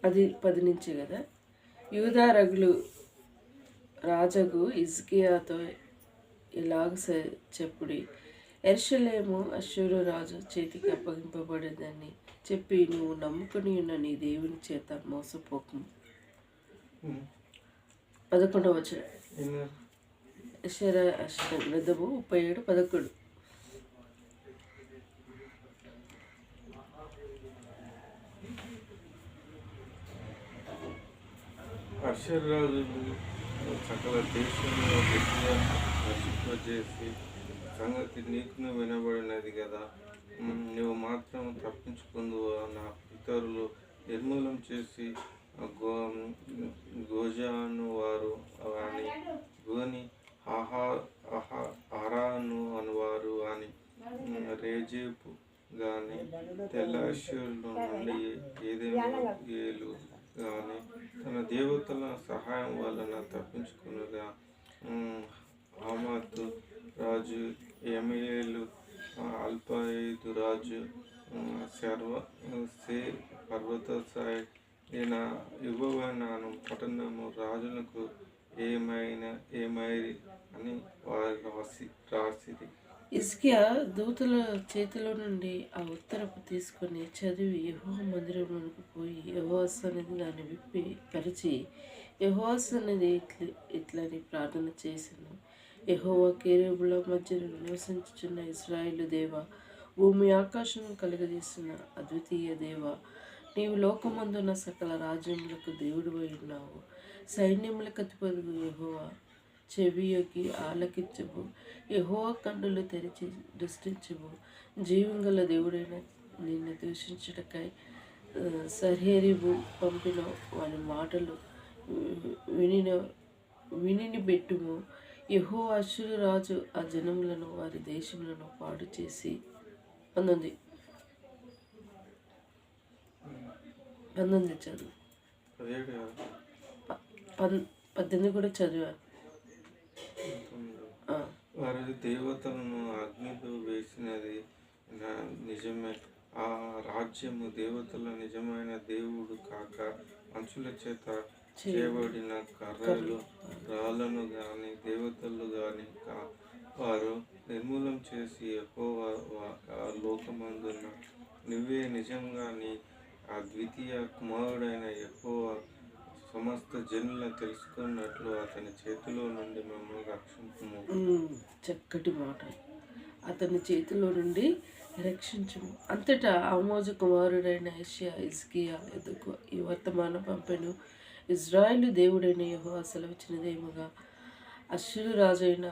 అది 10 నుంచి కదా. యూదా రగులు రాజగు హిజ్కియాతో ఇలాగ చెప్పుడి, యెరూషలేము అష్షూరు రాజు చేతికి అప్పగింపబడేదని చెప్పి నువ్వు నమ్ముకుని ఉన్న నీ దేవుని చేత మోసపోకము. 11వ వచనం, యెషయా గ్రంథము 37:11. అక్షరాజులు సకల దేశంలో గట్టిగా నశింపజేసి సంగతి నీకును వినబడినది కదా. నువ్వు మాత్రం తప్పించుకుందువు. నా పితరులు నిర్మూలం చేసి గోజాను వారు అని గోని ఆహారాను అనువారు అని రేజేపు గాని తెల్ల అష్షూరు నుండి ఏదేలు గాని తన దేవతల సహాయం వలన తప్పించుకునగా హమాతు రాజు, ఎమేలు, అల్పాయిదు రాజు, పర్వత సాయి ఇవ్వబడినాను పట్టణము రాజులకు ఏమైరి అని వారు రాసిరి. హిజ్కియా దూతల చేతిలో నుండి ఆ ఉత్తరపు తీసుకొని చదివి యెహోవా మందిరంలోనికి పోయి యెహోవా సన్నిధి దాన్ని విప్పి పరిచి యెహోవా సన్నిధి ఇట్లని ప్రార్థన చేశాను. యెహోవా కేరుబుల మధ్యలో నివసించుచున్న ఇశ్రాయేలు దేవ, భూమి ఆకాశం కలుగజేసిన అద్వితీయ దేవ, నీవు లోకమందున్న సకల రాజ్యములకు దేవుడు అయి ఉన్నావు. సైన్యములకు అధిపతియగు యెహోవా, చెవియొగ్గి ఆలకించము. యెహోవా కన్నులు తెరిచి దృష్టించము. జీవంగల దేవుడైన నిన్ను దూషించుటకై సన్హెరీబు పంపిన వాని మాటలు వినిని పెట్టుము. యెహోవా అష్షూరు రాజు ఆ జనములను వారి దేశములను పాడు చేసి 19 చదువు. 18 కూడా చదివా. వారి దేవతలను అగ్నిలో వేసినది నిజమే. ఆ రాజ్యము దేవతల నిజమైన దేవుడు కాక మనుషుల చేత చేయబడిన కర్రలు రాళ్ళను గాని దేవతలు గాని వారు నిర్మూలం చేసి యెహోవా లోకమందున్న నువ్వే నిజంగా నీ అద్వితీయ కుమారుడైన యెహోవా సమస్త జనులను తెలుసుకున్నట్లు అతని చేతిలో నుండి మమ్మల్ని రక్షించుము. చక్కటి మాట. అతని చేతిలో నుండి రక్షించుము. అంతటా ఆమోజు కుమారుడైన యెషయా హిజ్కియా ఎదుకు ఈ వర్తమానం పంపెను. ఇజ్రాయేలు దేవుడైన యెహోవా సెలవిచ్చినదేమగా, అష్షూరు రాజైన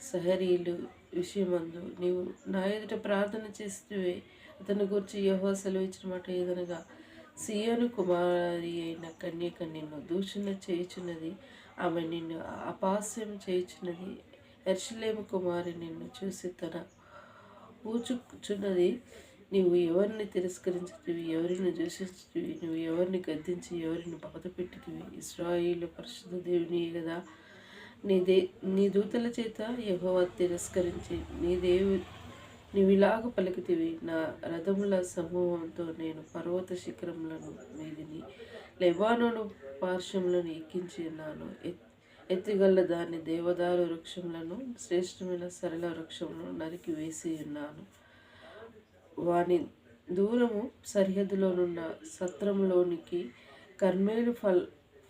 సన్హెరీబు విషయమందు నీవు నా ఎదుట ప్రార్థన చేస్తే అతని గురించి యెహోవా సెలవిచ్చిన మాట ఏదనగా, సీయోను కుమారి అయిన కన్యక నిన్ను దూషణ చేయుచున్నది, ఆమె నిన్ను అపహాస్యం చేయుచున్నది. యెరూషలేము కుమారి నిన్ను చూసి తన పూచుచున్నది. నీవు ఎవరిని తిరస్కరించుతివి, ఎవరిని దూషించుతివి, నువ్వు ఎవరిని గద్దించి ఎవరిని బాధపెట్టుతివి. ఇశ్రాయేలు పరిశుద్ధ దేవుని కదా. నీ దూతల చేత యెహోవా తిరస్కరించి నీవిలాగ పలికితివి, నా రథముల సమూహంతో నేను పర్వత శిఖరములను మీదిని లెబానోను పార్శ్వములను ఎక్కించి ఉన్నాను. ఎత్తిగల్ల దాని దేవదారు వృక్షములను శ్రేష్టమైన సరళ వృక్షములను నరికి వేసి ఉన్నాను. వాని దూరము సరిహద్దులోనున్న సత్రములోనికి కర్మేలు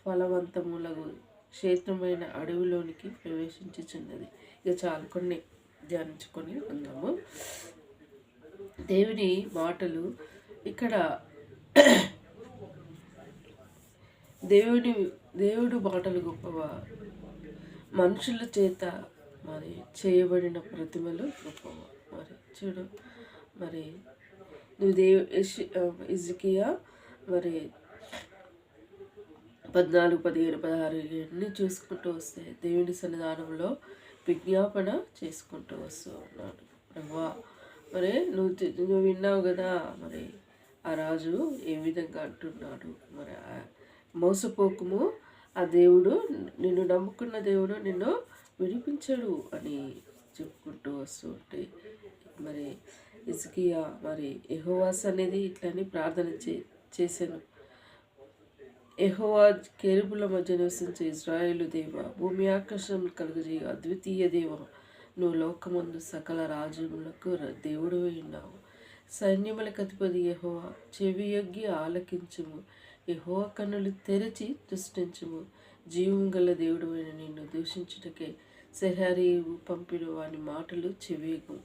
ఫలవంతములగు క్షేత్రమైన అడవిలోనికి ప్రవేశించుచున్నది. ఇక చాలు, కొన్ని ధ్యానించుకొని ఉన్నాము. దేవుని మాటలు ఇక్కడ దేవుడు మాటలు గొప్పవా, మనుషుల చేత మరి చేయబడిన ప్రతిమలు గొప్పవా. మరి చూడు, మరి నువ్వు హిజ్కియా మరి 14, 15, 16 ఇవన్నీ చూసుకుంటూ వస్తే దేవుని సన్నిధానంలో విజ్ఞాపన చేసుకుంటూ వస్తూ ఉన్నాడు. ప్రభా, మరి నువ్వు విన్నావు కదా, మరి ఆ రాజు ఏ విధంగా అంటున్నాడు, మరి మోసపోకుము, ఆ దేవుడు నిన్ను నమ్ముకున్న దేవుడు నిన్ను విడిపించడు అని చెప్పుకుంటూ వస్తూ ఉంటే, మరి హిజ్కియా మరి యెహోవా సన్నిధి ఇట్లని ప్రార్థన చేశాను. యెహోవా కేరుబుల మధ్య నివసించే ఇజ్రాయేలు దేవ, భూమి ఆకాశం కలుగజేయ అద్వితీయ దేవ, నువ్వు లోకమందు సకల రాజ్యములకు దేవుడివై ఉన్నావు. సైన్యములకు అధిపతి యెహోవా, చెవియొగ్గి ఆలకించుము. యెహోవా కన్నులు తెరచి దృష్టించుము. జీవం గల దేవుడైన నిన్ను దూషించుటకే సెహరీవు పంపిన వాని మాటలు చెవియగు.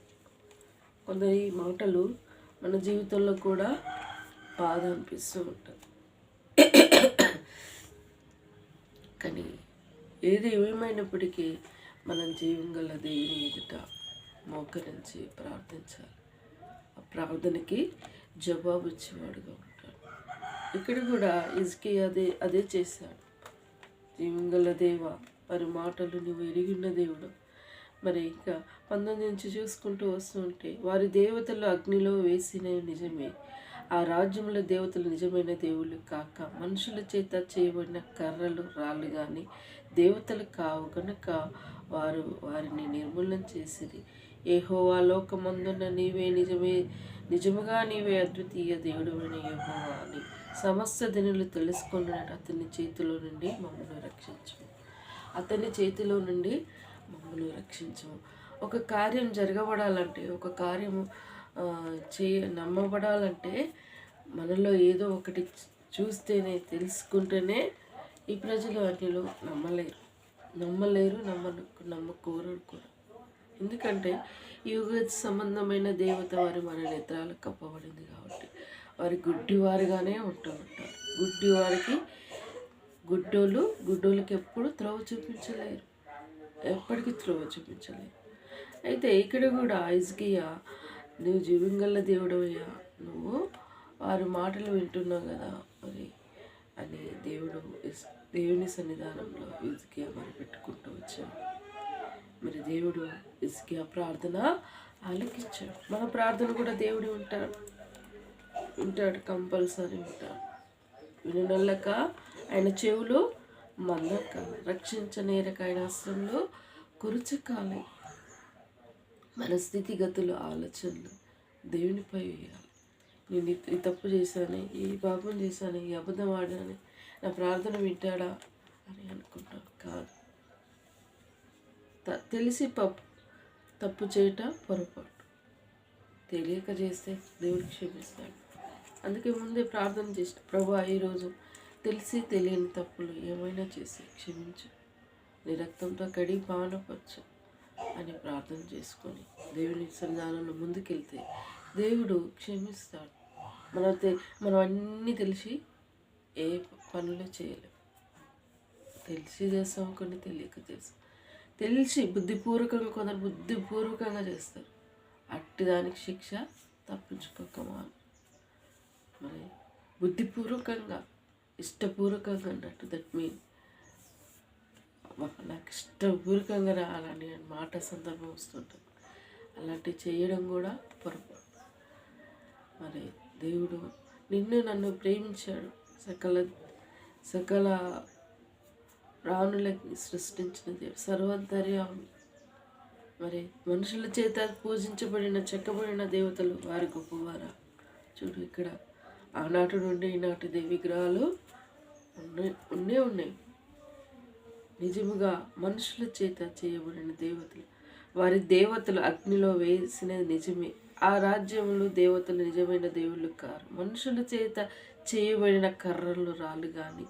కొందరి మాటలు మన జీవితంలో కూడా బాధ అనిపిస్తూ ఉంటుంది. కానీ ఏది ఏమైనప్పటికీ మనం జీవం గల దేవుని ఎదుట మోకరించి ప్రార్థించాలి. ఆ ప్రార్థనకి జవాబు ఇచ్చేవాడుగా ఉంటాడు. ఇక్కడ కూడా హిజ్కియా అదే చేశాడు. జీవం గల దేవ, వారి మాటలు నువ్వు ఎరిగిన దేవుడు. మరి ఇంకా 19 నుంచి చూసుకుంటూ వస్తుంటే, వారి దేవతలు అగ్నిలో వేసిన నిజమే, ఆ రాజ్యంలో దేవతలు నిజమైన దేవుళ్ళు కాక మనుషుల చేత చేయబడిన కర్రలు రాళ్ళు కానీ దేవతలు కావు కనుక వారు వారిని నిర్మూలన చేసిరి. యెహోవా, లోకమందున్న నీవే నిజముగా నీవే అద్వితీయ దేవుడైన యెహోవా అని సమస్త దినులు తెలుసుకున్నట్టు అతని చేతిలో నుండి మమ్మల్ని రక్షించము. అతని చేతిలో నుండి మమ్మల్ని రక్షించము. ఒక కార్యం జరగబడాలంటే, ఒక కార్యము నమ్మబడాలంటే మనలో ఏదో ఒకటి చూస్తేనే, తెలుసుకుంటేనే ఈ ప్రజలు అన్నిలో నమ్మలేరు, నమ్మకోరు కూడా. ఎందుకంటే ఈ యుగ సంబంధమైన దేవత వారి మన నేత్రాలకు కప్పబడింది కాబట్టి వారి గుడ్డివారుగానే ఉంటూ ఉంటారు. గుడ్డివారికి గుడ్డోళ్ళకి ఎప్పుడు త్రోవ చూపించలేరు, ఎప్పటికీ త్రోవ చూపించలేరు. అయితే ఇక్కడ కూడా హిజ్కియా, నువ్వు జీవంగల దేవుడవయ్యా, నువ్వు వారి మాటలు వింటున్నావు కదా మరి అని దేవుని సన్నిధానంలో హిజ్కియా మరి పెట్టుకుంటూ వచ్చాడు. మరి దేవుడు హిజ్కియా ప్రార్థన ఆలకించాడు. మన ప్రార్థన కూడా దేవుడు ఉంటాడు, కంపల్సరీ ఉంటాడు. విననొల్లక ఆయన చెవులు మందక, రక్షించనేరక ఆయన హస్తంలో కురుచకాలి. మన స్థితిగతులు, ఆలోచనలు దేవునిపై వేయాలి. నేను ఈ తప్పు చేశాను, ఈ పాపం చేశాను, ఈ అబద్ధం ఆడాను, నా ప్రార్థన వింటాడా అని అనుకుంటాం. కాదు, తెలిసి తప్పు చేయటం పొరపాటు, తెలియక చేస్తే దేవుడు క్షమిస్తాడు. అందుకే ముందే ప్రార్థన చేసిన, ప్రభువా, ఈరోజు తెలిసి తెలియని తప్పులు ఏమైనా చేసి క్షమించు, నీ రక్తంతో కడిగి పావనపరచు అని ప్రార్థన చేసుకొని దేవుని సన్నిధానంలో ముందుకెళ్తే దేవుడు క్షమిస్తాడు. మనం అన్నీ తెలిసి ఏ పనులు చేయలేము. తెలిసి చేస్తాం, కొన్ని తెలియక చేస్తాం. తెలిసి బుద్ధిపూర్వకంగా, కొందరు బుద్ధిపూర్వకంగా చేస్తారు. అట్టి దానికి శిక్ష తప్పించుకోకమాను. మరి బుద్ధిపూర్వకంగా, ఇష్టపూర్వకంగా అన్నట్టు, దట్ మీన్ నాకు ఇష్టపూర్వకంగా రావాలని మాట సందర్భం వస్తుంటుంది. అలాంటివి చేయడం కూడా పొరపాటు. మరి దేవుడు నన్ను ప్రేమించాడు, సకల ప్రాణులకి సృష్టించిన దేవుడు, సర్వంతర్యామి. మరి మనుషుల చేత పూజించబడిన, చెక్కబడిన దేవతలు వారి గొప్పవారా? చూడు, ఇక్కడ ఆనాటి నుండి ఈనాటి విగ్రహాలు ఉన్నాయి. నిజముగా మనుషుల చేత చేయబడిన దేవతలు, వారి దేవతలు అగ్నిలో వేసినది నిజమే. ఆ రాజ్యంలో దేవతలు నిజమైన దేవుళ్ళు కారు. మనుషుల చేత చేయబడిన కర్రలు, రాళ్ళు కానీ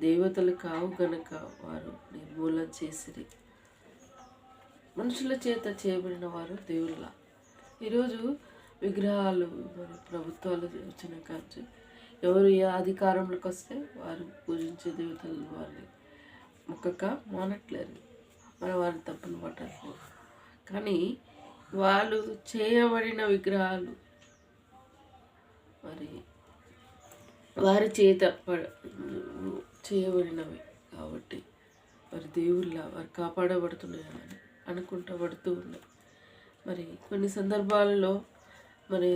దేవతలు కావు గనక వారు నిర్మూలన చేసిరి. మనుషుల చేత చేయబడిన వారు దేవుళ్ళ. ఈరోజు విగ్రహాలు మరి ప్రభుత్వాలు వచ్చిన కాదు, ఎవరు ఏ అధికారంలోకి వస్తే వారు పూజించే దేవతలు వారిని మొక్కక మానట్లేదు. మనం వారిని తప్పును పట్టట్లేదు. కానీ వాళ్ళు చేయబడిన విగ్రహాలు మరి వారి చేత చేయబడినవి కాబట్టి వారి దేవుళ్ళ వారు కాపాడబడుతున్నాయని అనుకుంటబడుతూ ఉన్నాయి. మరి కొన్ని సందర్భాలలో మరి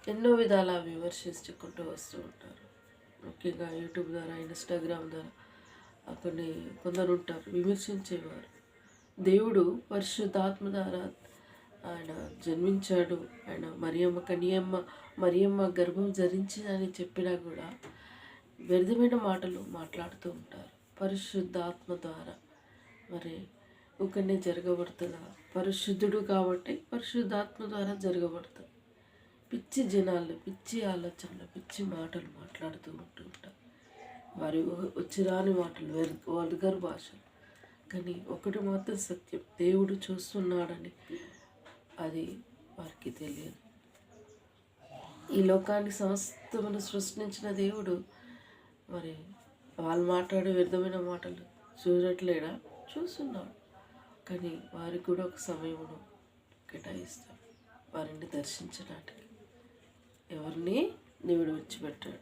ఎన్నో విధాల విమర్శించుకుంటూ వస్తూ ఉంటారు. ముఖ్యంగా యూట్యూబ్ ద్వారా, ఇన్స్టాగ్రామ్ ద్వారా కొందరు ఉంటారు విమర్శించేవారు. దేవుడు పరిశుద్ధాత్మ ద్వారా ఆయన జన్మించాడు, ఆయన మరియమ్మ గర్భం ధరించిందని చెప్పినా కూడా వ్యర్థమైన మాటలు మాట్లాడుతూ ఉంటారు. పరిశుద్ధాత్మ ద్వారా మరి ఒకరిని జరగబడుతుందా? పరిశుద్ధుడు కాబట్టి పరిశుద్ధాత్మ ద్వారా జరగబడుతుంది. పిచ్చి జనాలు, పిచ్చి ఆలోచనలు, పిచ్చి మాటలు మాట్లాడుతూ ఉంటారు. వారి వచ్చిరాని మాటలు, వల్గర్ భాషలు. కానీ ఒకటి మాత్రం సత్యం, దేవుడు చూస్తున్నాడని అది వారికి తెలియదు. ఈ లోకాన్ని సమస్తమును సృష్టించిన దేవుడు మరి వాళ్ళు మాట్లాడే వ్యర్థమైన మాటలు చూడట్లేడా? చూస్తున్నాడు. కానీ వారికి కూడా ఒక సమయమును కేటాయిస్తాడు వారిని దర్శించడానికి. ఎవరిని దేవుడు విడిచిపెట్టాడు.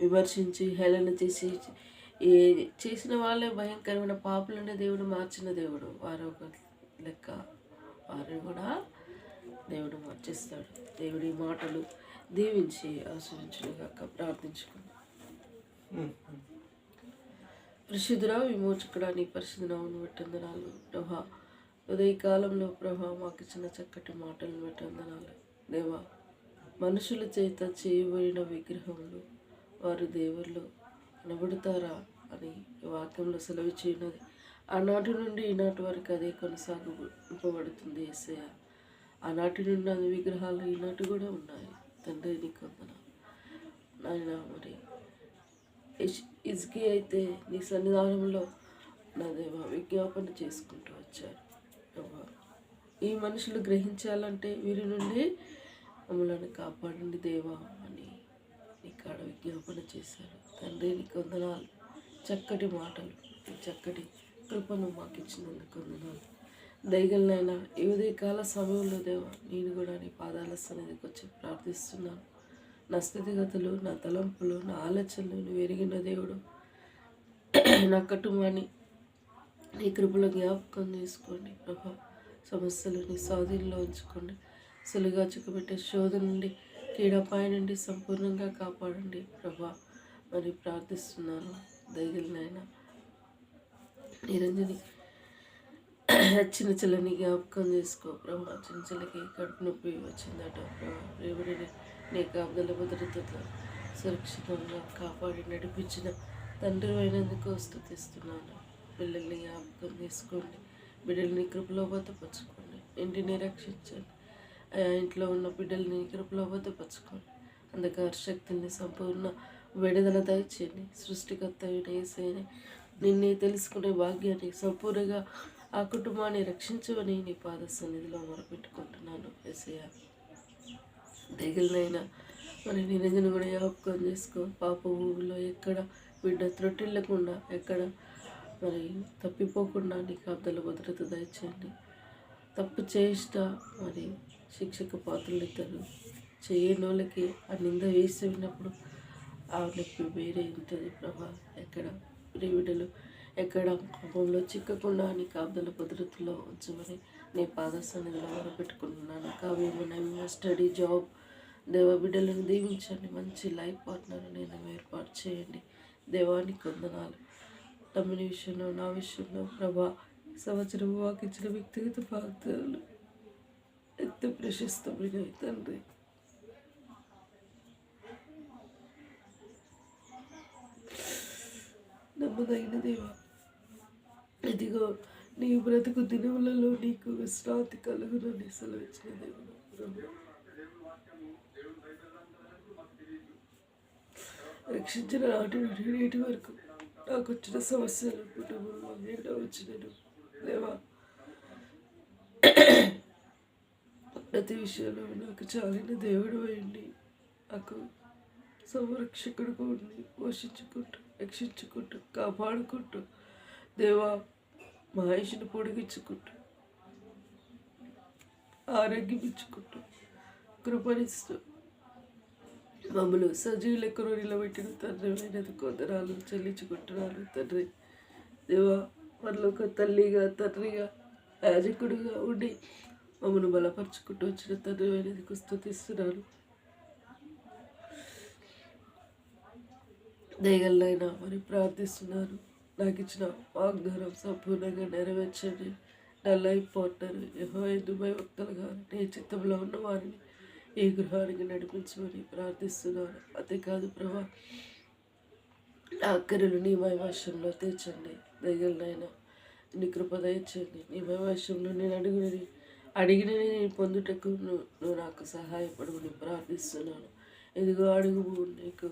విమర్శించి హేళన చేసి చేసిన వాళ్ళే భయంకరమైన పాపులని దేవుడు మార్చిన దేవుడు. వారు ఒక లెక్క, వారిని కూడా దేవుడు మార్చేస్తాడు. దేవుడి మాటలు దీవించి ఆశ్రయించుగాక. ప్రార్థించుకుందాం. పరిశుద్ధుడా, విమోచకుడా, నీ పరిశుద్ధ నామమును బట్టి వందనాలు ప్రభా. ఉదయకాలంలో ప్రభా మాకు ఇచ్చిన చక్కటి మాటలను బట్టి వందనాలు దేవా. మనుషుల చేత చేయబడిన విగ్రహములు వారు దేవుళ్ళు అనబడతారా అని ఈ వాక్యంలో సెలవు చేయనది. ఆనాటి నుండి ఈనాటి వరకు అదే కొనసాగింపబడుతుంది యేసయ్య. ఆనాటి నుండి అది విగ్రహాలు ఈనాటి కూడా ఉన్నాయి. తండ్రి నీకు వందనాలు నాయన. మరి హిజ్కియా అయితే నీ సన్నిధానంలో నా దేవా విజ్ఞాపన చేసుకుంటూ వచ్చారు. ఈ మనుషులు గ్రహించాలంటే వీరి నుండి మమ్మల్ని కాపాడండి దేవా అని నీ కాడ విజ్ఞాపన చేశారు. తండ్రి నీకు వందనాలు. చక్కటి మాటలు, చక్కటి కృపను మాకు ఇచ్చినందుకు వందనాలు. దయగలనైనా ఈ ఉదయకాల సమయంలో దేవా నేను కూడా నీ పాదాల సన్నిధికి వచ్చి ప్రార్థిస్తున్నాను. నా స్థితిగతులు, నా తలంపులు, నా ఆలోచనలు నువ్వు ఎరిగిన దేవుడు. నా కుటుంబాన్ని నీ కృపలో జ్ఞాపకం చేసుకోండి ప్రభా. సమస్యలు నీ స్వాధీనంలో ఉంచుకోండి. సులుగా చిక్కుపెట్టే శోధన నుండి, కీడపాయ నుండి సంపూర్ణంగా కాపాడండి ప్రభా. మరి ప్రార్థిస్తున్నాను. దయగలనైనా నిరంజని చిన్న చెల్లని జ్ఞాపకం చేసుకో ప్రభా. చిన్న చెల్లకి కడుపు నొప్పి వచ్చిందట ప్రభా. రేవుడిని నీ కాపుదల భద్రతతో సురక్షితంగా కాపాడి నడిపించిన తండ్రి అయినందుకు స్తుతిస్తున్నాను. పిల్లల్ని జ్ఞాపకం చేసుకోండి. బిడ్డల్ని కృపలో భద్రపరచుకోండి. ఇంటిని రక్షించండి. ఇంట్లో ఉన్న బిడ్డల్ని కృపలో భద్రపరచుకోండి. అంధకార శక్తుల్ని సంపూర్ణ విడుదల దయచేయండి. సృష్టికర్త యేసయ్యని నిన్నే తెలుసుకునే భాగ్యాన్ని సంపూర్ణంగా ఆ కుటుంబాన్ని రక్షించమని నీ పాద సన్నిధిలో మొరపెట్టుకుంటున్నాను యేసయ్య. దయగలనైనా మరి నిరంజన కూడా జ్ఞాపకం చేసుకో. పాప ఊరిలో ఎక్కడ బిడ్డ త్రొట్టిల్లకుండా, ఎక్కడ మరి తప్పిపోకుండా నీ కాపుదల భద్రత దయచేయండి. తప్పు చేయిష్ట మరి శిక్షకు పాత్రలు ఇద్దరు చేయని వాళ్ళకి ఆ నింద వేసి విన్నప్పుడు ఆ నొప్పి వేరే ఉంటుంది ప్రభా. ఎక్కడ బిడ్డలు ఎక్కడ పాపంలో చిక్కకుండా నీ కాపుదల భద్రతలో ఉంచమని నీ పాద సన్నిధిలో మొరపెట్టుకుంటున్నాను. కావ్యము స్టడీ, జాబ్ దేవ బిడ్డలను దీవించండి. మంచి లైఫ్ పార్ట్నర్ నేను ఏర్పాటు చేయండి. దేవానికి వందనాలు. తమ్మిని విషయంలో, నా విషయంలో ప్రభా సంవత్సరం వాకి ఇచ్చిన వ్యక్తిగత వాగ్దానాలు ఎంతో ప్రశస్తమైన తండ్రి. నమ్మదగిన దేవా, ఇదిగో నీ బ్రతుకు దినములలో నీకు విశ్రాంతి కలుగునని సెలవిచ్చిన దేవుడు ప్రభు. రక్షించిన నాటి నుండి నేటి వరకు నాకు వచ్చిన సమస్యలు కుటుంబంలో ఎన్నో వచ్చినాను దేవా. ప్రతి విషయంలో నాకు చాలిన దేవుడు అయ్యండి. నాకు సంరక్షకుడుగా ఉండి పోషించుకుంటూ, రక్షించుకుంటూ, కాపాడుకుంటూ దేవా మా ఆయుష్ను పొడిగించుకుంటూ, ఆరోగ్యం ఇచ్చుకుంటూ, కృపణిస్తూ మమ్మల్ని సజీవులకు నిలబెట్టిన తండ్రి అయినందుకు వందనాలు చెల్లించుకుంటున్నాను తండ్రి. దేవా మనలో ఒక తల్లిగా, తండ్రిగా, యాజకుడిగా ఉండి మమ్మల్ని బలపరుచుకుంటూ వచ్చిన తండ్రి అయినందుకు స్తుతిస్తున్నాను. దయగలనైనా మరి ప్రార్థిస్తున్నాను. నాకు ఇచ్చిన వాగ్దానం సంపూర్ణంగా నెరవేర్చండి. నా లైఫ్ పార్ట్నర్ యెహోవా దుబాయ్ భక్తులుగా నీ చిత్తంలో ఉన్న వారిని ఈ గృహానికి నడిపించమని ప్రార్థిస్తున్నాను. అంతేకాదు ప్రభా, నా అక్కరలు నీ మహిమవశంలో తీర్చండి. దయగలనైనా నీ కృప దయచేయండి. నీ మహిమవశంలో నేను అడిగినని నేను పొందుటకు నువ్వు నాకు సహాయపడమని ప్రార్థిస్తున్నాను. ఇదిగో అడుగు నీకు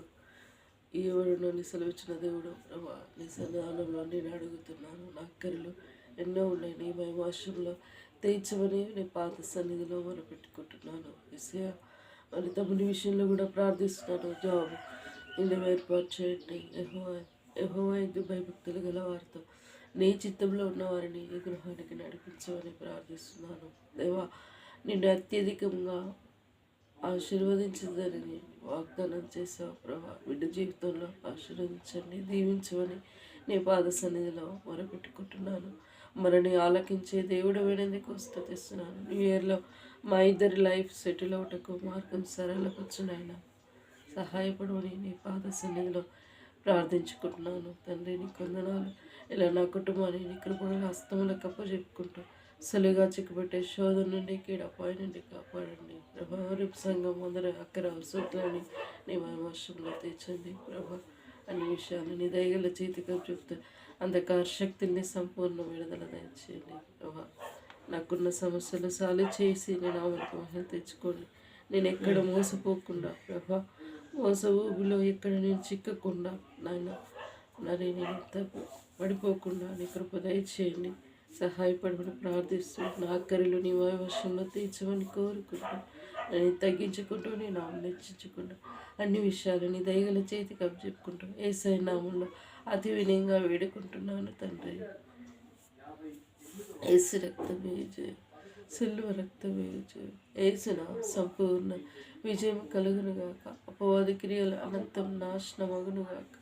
ఎవరు సెలవిచ్చిన దేవుడు ప్రభా, నీ సన్నిధానంలో నేను అడుగుతున్నాను. నా అక్కరలు ఎన్నో ఉన్నాయి. నీ మహిమవశంలో తీర్చమని నీ పాత సన్నిధిలో మొరపెట్టుకుంటున్నాను. యేసయ్యా, మరి తమ్ముని విషయంలో కూడా ప్రార్థిస్తున్నాను. జాబ్ ఇల్లు ఏర్పాటు చేయండి. యెహోవా యందు భయభక్తులు గల వారితో నీ చిత్తంలో ఉన్న వారిని ఈ గృహానికి నడిపించమని ప్రార్థిస్తున్నాను. దేవా, నిన్ను అత్యధికంగా ఆశీర్వదించదని వాగ్దానం చేసావు ప్రభా. బిడ్డ జీవితంలో ఆశీర్వదించండి, దీవించమని నీ పాద సన్నిధిలో మొరపెట్టుకుంటున్నాను. మరని ఆలకించే దేవుడు వినేందుకు స్తుతిస్తున్నాను. న్యూ ఇయర్లో మా ఇద్దరి లైఫ్ సెటిల్ అవుటకు మార్గం సరళపరచునైనా సహాయపడమని నీ పాద సన్నిధిలో ప్రార్థించుకుంటున్నాను. తండ్రి, నీ కొందనాలు. ఇలా నా కుటుంబాన్ని నీ కృపగల హస్తములకు అప్పచెప్పుకుంటూ సులువుగా చిక్కుపెట్టే శోధన నుండి కీడపాయ నుండి కాపాడండి ప్రభా. రేపు సంఘం అందరూ అక్కర అవసరాలని నీ మహిమవశంలో తీర్చండి ప్రభా. అన్ని విషయాలు నీ దయగల చేతిగా చెప్తూ అంధకార శక్తుల్ని సంపూర్ణ విడుదల దయచేయండి ప్రభా. నాకున్న సమస్యలు సాల్వ్ చేసి నేను ఆమెకు మహిళ తెచ్చుకోండి. నేను ఎక్కడ మోసపోకుండా ప్రభా, మోస ఊబిలో ఎక్కడ నేను చిక్కకుండా నాయన నేను పడిపోకుండా నీ కృప దయచేయండి. సహాయపడమని ప్రార్థిస్తూ నా అక్కరిలో నీ వర్షంలో తీర్చమని కోరుకుంటూ నేను తగ్గించుకుంటూ నేను ఆమెచ్చించుకుంటూ అన్ని విషయాలని దయగల చేతికి అప్పచెప్పుకుంటూ యేసయ్య నామంలో అతి వినయంగా వేడుకుంటున్నాను తండ్రి. యేసు రక్తమే జయం, సిల్వ రక్తమే జయం. యేసున సంపూర్ణ విజయం కలుగునుగాక. అపవాది క్రియలు అనంతం నాశనమగునుగాక.